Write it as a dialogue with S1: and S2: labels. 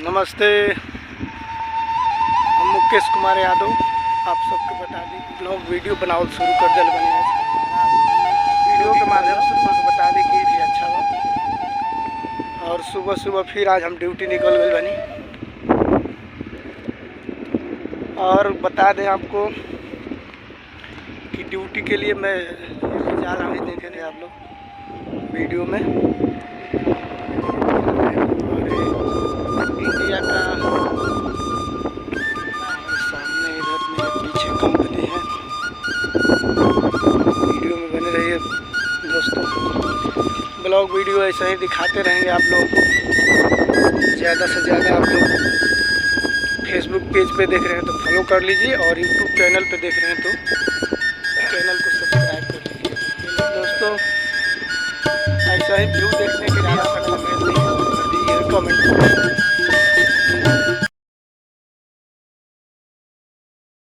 S1: नमस्ते, हम मुकेश कुमार यादव आप सबको बता दी ब्लॉग वीडियो बनावल शुरू कर दिल बनी। वीडियो के माध्यम से सबको बता दी कि भी अच्छा बा। और सुबह सुबह फिर आज हम ड्यूटी निकल गए बनी। और बता दें आपको कि ड्यूटी के लिए मैं जा रहा हूँ, देखे नहीं आप लोग वीडियो में। इंडिया का सामने इधर मेरे पीछे कंपनी है। वीडियो में बने रहिए दोस्तों, ब्लॉग वीडियो ऐसा ही दिखाते रहेंगे आप लोग। ज़्यादा से ज़्यादा आप लोग फेसबुक पेज पे देख रहे हैं तो फॉलो कर लीजिए, और यूट्यूब चैनल पे देख रहे हैं तो चैनल को सब्सक्राइब कर लीजिए दोस्तों। ऐसा ही व्यू देखने के लिए आप कमेंट